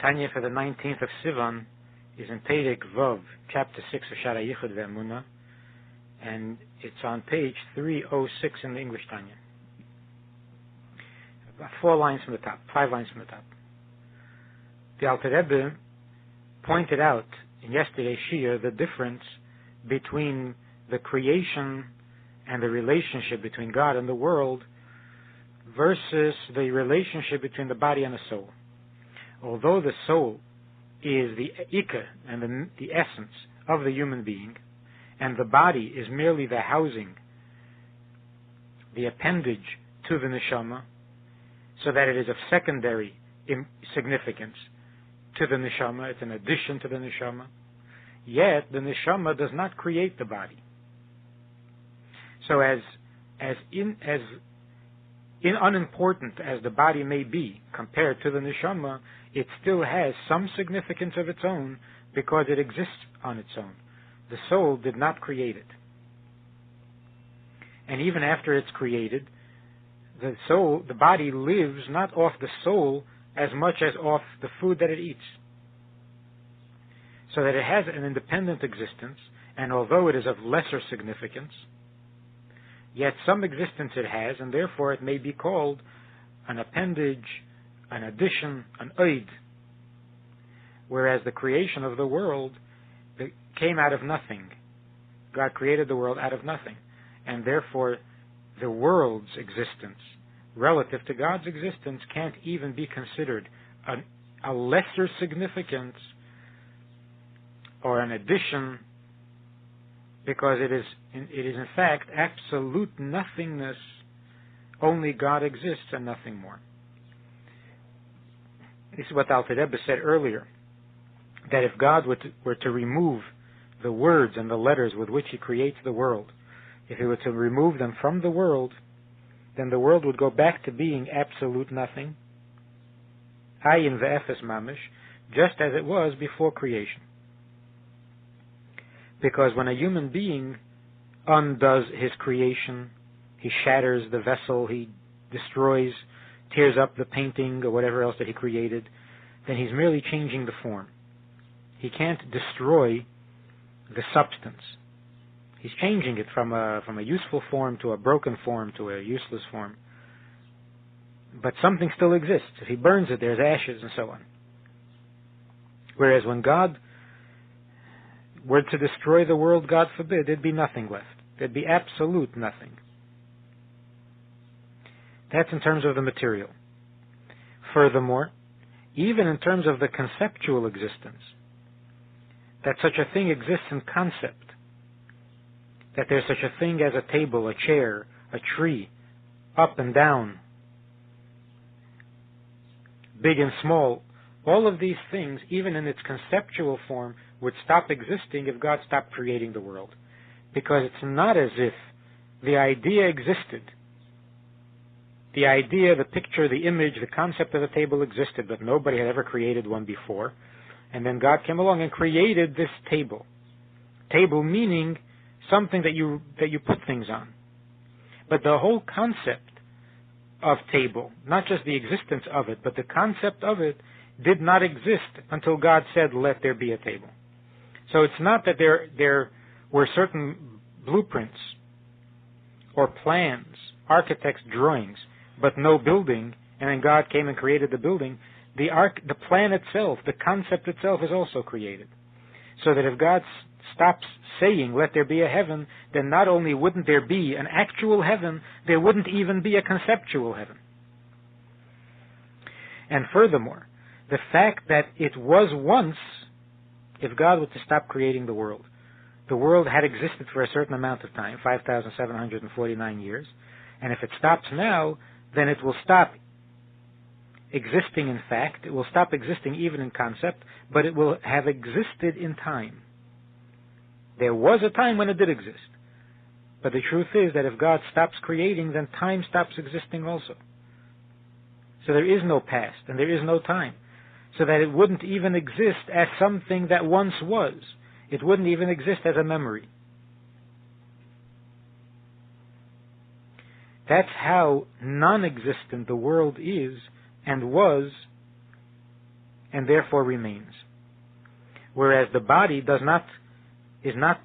Tanya for the 19th of Sivan is in Perek Vav, chapter 6 of Shara Yichud Ve'emunah, and it's on page 306 in the English Tanya. About 5 lines from the top. The Alter Rebbe pointed out in yesterday's Shir the difference between the creation and the relationship between God and the world versus the relationship between the body and the soul. Although the soul is the ikka and the essence of the human being, and the body is merely the housing, the appendage to the neshama, so that it is of secondary significance to the neshama, it's an addition to the neshama, yet the neshama does not create the body. So as unimportant as the body may be compared to the neshama, it still has some significance of its own because it exists on its own. The soul did not create it. And even after it's created, the body lives not off the soul as much as off the food that it eats. So that it has an independent existence, and although it is of lesser significance, yet some existence it has, and therefore it may be called an appendage, an addition, an oid. Whereas the creation of the world came out of nothing. God created the world out of nothing. And therefore the world's existence relative to God's existence can't even be considered a lesser significance or an addition, because it is in fact absolute nothingness. Only God exists and nothing more. This is what Alter Rebbe said earlier, that if God were to remove the words and the letters with which He creates the world, if He were to remove them from the world, then the world would go back to being absolute nothing, ayin ve'efes mamish, just as it was before creation. Because when a human being undoes his creation, he shatters the vessel, he destroys, tears up the painting or whatever else that he created, then he's merely changing the form. He can't destroy the substance. He's changing it from a useful form to a broken form to a useless form. But something still exists. If he burns it, there's ashes and so on. Whereas when God were to destroy the world, God forbid, there'd be nothing left. There'd be absolute nothing. That's in terms of the material. Furthermore, even in terms of the conceptual existence, that such a thing exists in concept, that there's such a thing as a table, a chair, a tree, up and down, big and small, all of these things, even in its conceptual form, would stop existing if God stopped creating the world. Because it's not as if the idea existed. The idea, the picture, the image, the concept of the table existed, but nobody had ever created one before. And then God came along and created this table. Table meaning something that you put things on. But the whole concept of table, not just the existence of it, but the concept of it, did not exist until God said, "Let there be a table." So it's not that there were certain blueprints or plans, architect's drawings, but no building, and then God came and created the building. The plan itself, the concept itself, is also created. So that if God stops saying, "Let there be a heaven," then not only wouldn't there be an actual heaven, there wouldn't even be a conceptual heaven. And furthermore, the fact that it was once, if God were to stop creating the world had existed for a certain amount of time, 5,749 years, and if it stops now, then it will stop existing in fact, it will stop existing even in concept, but it will have existed in time. There was a time when it did exist. But the truth is that if God stops creating, then time stops existing also. So there is no past and there is no time. So that it wouldn't even exist as something that once was. It wouldn't even exist as a memory. That's how non-existent the world is and was and therefore remains. Whereas the body is not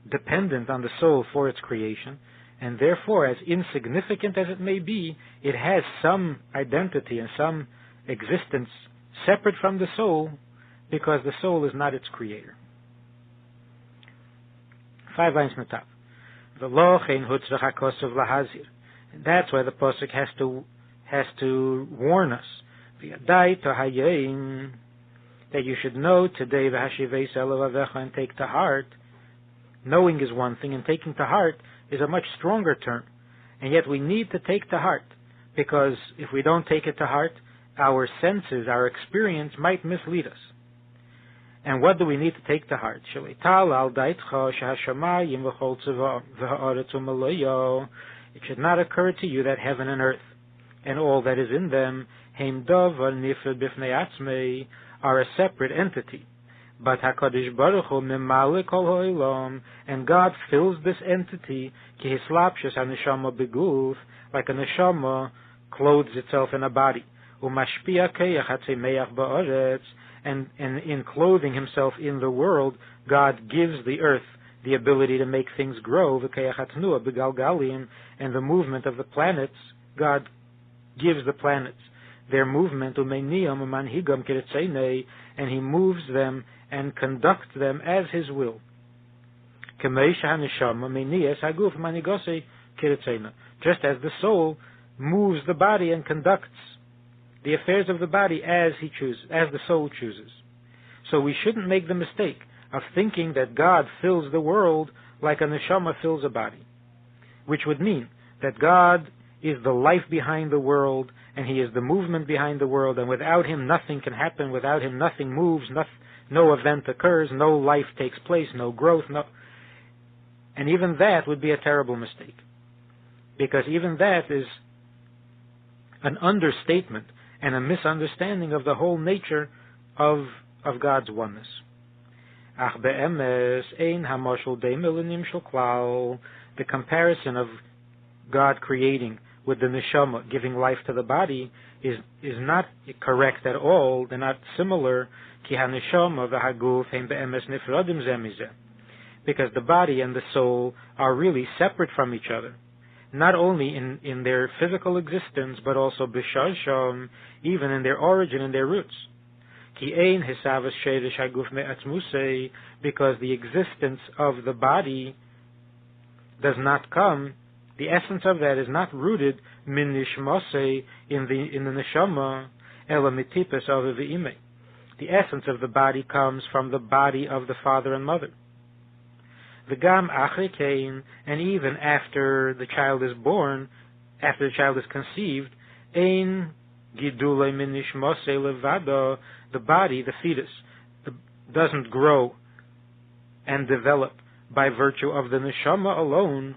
dependent on the soul for its creation, and therefore, as insignificant as it may be, it has some identity and some existence separate from the soul, because the soul is not its creator. 5 lines from the top. That's why the pasuk has to warn us that you should know today and take to heart. Knowing is one thing, and taking to heart is a much stronger term. And yet we need to take to heart, because if we don't take it to heart, our senses, our experience might mislead us. And what do we need to take to heart? It should not occur to you that heaven and earth and all that is in them are a separate entity. But HaKadosh Baruch Hu memale kol ha'olam, and God fills this entity ki hislapshus haneshama beguf, like a neshama clothes itself in a body. Umashpia keyach hatzemeach ba'aretz, and in clothing himself in the world, God gives the earth the ability to make things grow. V'keyach hatnua begalgalim, and the movement of the planets, God gives the planets their movement, umeniyam umanhigam kiretzeinei, and he moves them and conducts them as his will. Just as the soul moves the body and conducts the affairs of the body as he chooses, as the soul chooses. So we shouldn't make the mistake of thinking that God fills the world like a neshama fills a body, which would mean that God is the life behind the world, and he is the movement behind the world, and without him nothing can happen, without him nothing moves, no event occurs, no life takes place, no growth, and even that would be a terrible mistake, because even that is an understatement and a misunderstanding of the whole nature of God's oneness. The comparison of God creating with the neshama giving life to the body is not correct at all. They're not similar. Because the body and the soul are really separate from each other, not only in their physical existence, but also b'shasham, even in their origin and their roots. Because the existence of the body does not come, the essence of that is not rooted min nishmase in the neshama, ela mitipes of the ime. The essence of the body comes from the body of the father and mother. The gam achrekein, and even after the child is born, after the child is conceived, ein gidule min nishmase levado, the body, the fetus, doesn't grow and develop by virtue of the neshama alone,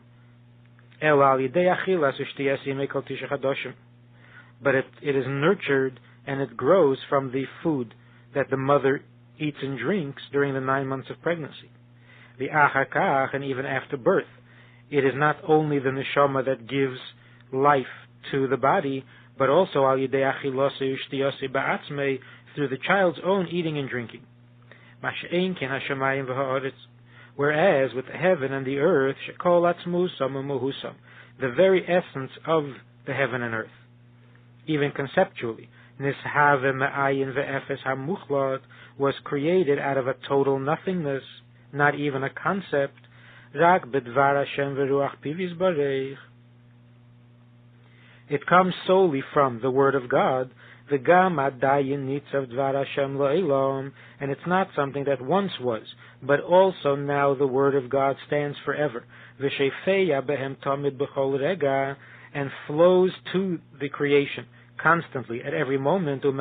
but it is nurtured and it grows from the food that the mother eats and drinks during the 9 months of pregnancy. The achakach, and even after birth, it is not only the neshama that gives life to the body, but also through the child's own eating and drinking. Whereas with the heaven and the earth, the very essence of the heaven and earth, even conceptually, was created out of a total nothingness, not even a concept. It comes solely from the Word of God, and it's not something that once was, but also now the Word of God stands forever, and flows to the creation constantly, at every moment, and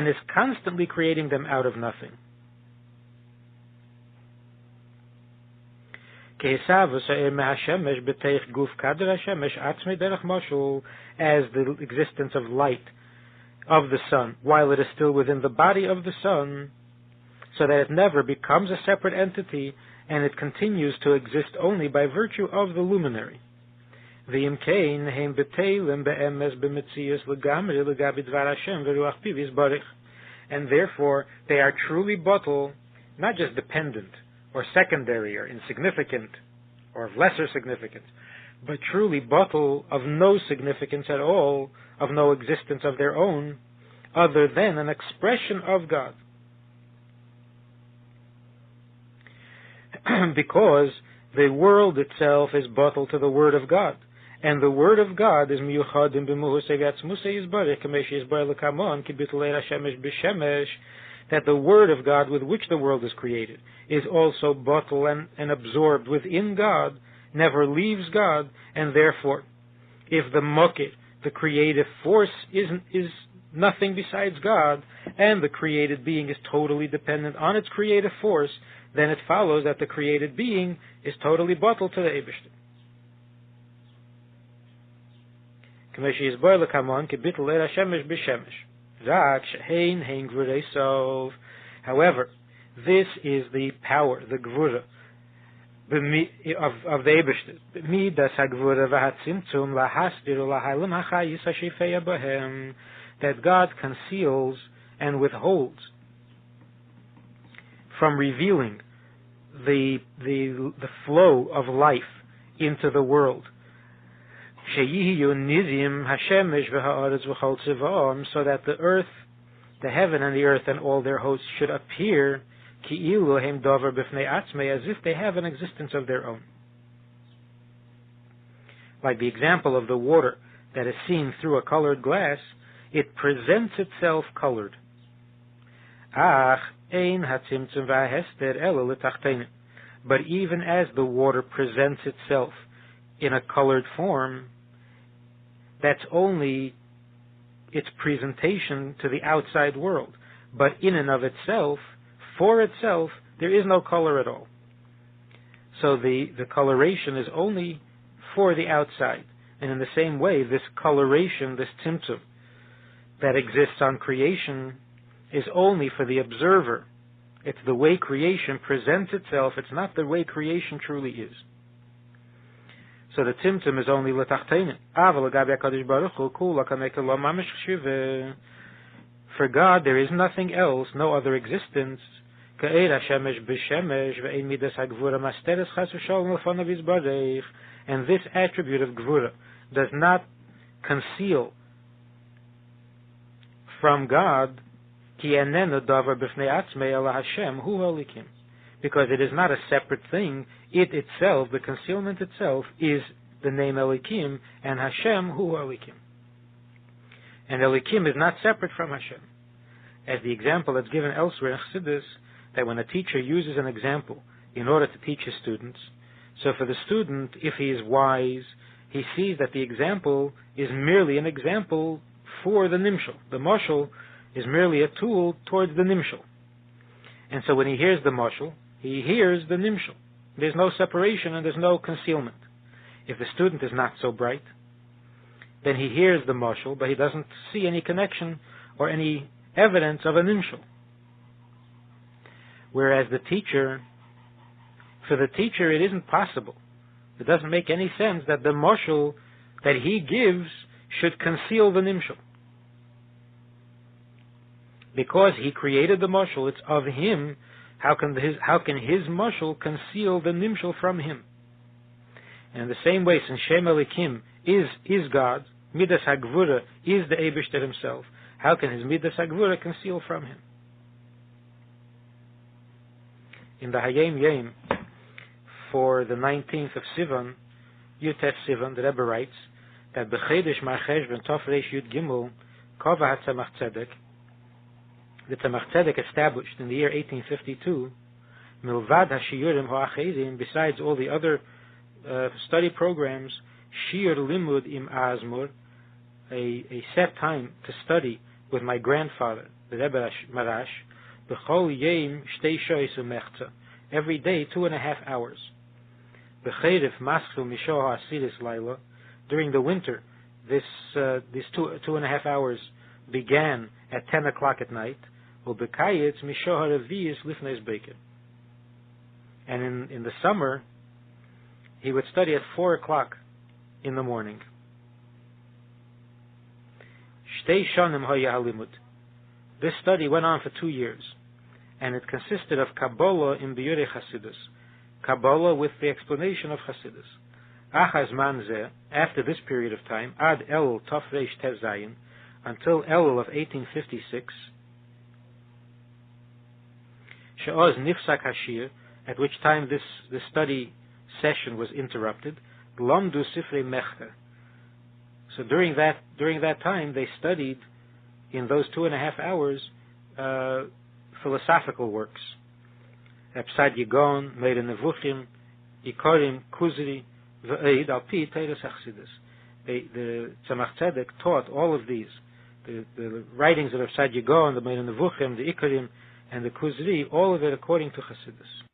is constantly creating them out of nothing. As the existence of light of the sun, while it is still within the body of the sun, so that it never becomes a separate entity, and it continues to exist only by virtue of the luminary. V'im kein heim betelim be'emes b'metzias legamri legabi dvar Hashem v'ruach piv yisbarich. And therefore they are truly bottle, not just dependent or secondary or insignificant or of lesser significance, but truly bottle of no significance at all, of no existence of their own, other than an expression of God. Because the world itself is bottled to the Word of God. And the Word of God is miyuchadim b'muhusei v'atzmusei yizbarich k'mei sheyizbarich l'kamon ki b'tulei hashemesh b'shemesh, that the Word of God with which the world is created is also bottled and absorbed within God, never leaves God, and therefore, if the moked, the creative force, is nothing besides God, and the created being is totally dependent on its creative force, then it follows that the created being is totally bottled to the Eibishter. However, this is the power, the gvura of the Eibishter, that God conceals and withholds from revealing the flow of life into the world, so that the earth, the heaven and the earth and all their hosts should appear as if they have an existence of their own. Like the example of the water that is seen through a colored glass, it presents itself colored. But even as the water presents itself in a colored form, that's only its presentation to the outside world. But in and of itself, for itself, there is no color at all. So the coloration is only for the outside. And in the same way, this coloration, this tzimtzum, that exists on creation is only for the observer. It's the way creation presents itself. It's not the way creation truly is. So the tzimtzum is only l'tachteinin. For God, there is nothing else, no other existence. And this attribute of gvura does not conceal from God, because it is not a separate thing. It itself, the concealment itself, is the name Elikim, and Hashem Hu Elikim. And Elikim is not separate from Hashem. As the example that's given elsewhere in Chassidus, that when a teacher uses an example in order to teach his students, so for the student, if he is wise, he sees that the example is merely an example for the nimshal. The mashal is merely a tool towards the nimshal. And so when he hears the mashal, he hears the nimshal. There's no separation and there's no concealment. If the student is not so bright, then he hears the mashal, but he doesn't see any connection or any evidence of a nimshal. Whereas the teacher, for the teacher, it isn't possible. It doesn't make any sense that the mashal that he gives should conceal the nimshal. Because he created the mashal, it's of him. How can his mashal conceal the nimshal from him? And in the same way, since Shem Elikim is God, Midas HaGvura is the Eibishter himself, how can his Midas HaGvura conceal from him? In the Hayom Yom, for the 19th of Sivan, Yutef Sivan, the Rebbe writes that B'chedesh Marchesh ben Tov Reish Yud Gimel Kova HaTzemach Tzedek, the Tzemach Tzedek established in the year 1852, Milvad HaShiyurim HaAchedim, besides all the other study programs, Shir Limud Im Azmur, a set time to study with my grandfather, the Rebbe Marash, B'chol Yom Shtei Shoyis Umechza, every day 2.5 hours. B'cherif Maschil Misho HaAsiris Laila, during the winter, these 2.5 hours began at 10 o'clock at night. Ubekayitz Misho HaRevi'is Lifnes Beker. And in the summer, he would study at 4 o'clock in the morning. Shtei shonim haya halimud. This study went on for 2 years, and it consisted of Kabbalah in Biyurei Hasidus, Kabbalah with the explanation of Hasidus. Achaz man zeh, after this period of time, ad Elul Tov Reish Tev Zayin, until Elul of 1856, She'oz Nifsak Hashir, at which time this study session was interrupted, Lomdu Sifrei Mechker. So during that time, they studied in those 2.5 hours philosophical works. Epsad Yigon, Meir Nevuchim, Ikorim, Kuzri, Ve'ed, Al-Pi, Teiras Achsidus. The Tzemach Tzedek taught all of these. The writings of Epsad Yigon, the Meir Nevuchim, the Ikorim, and the Kuzri, all of it according to Chassidus.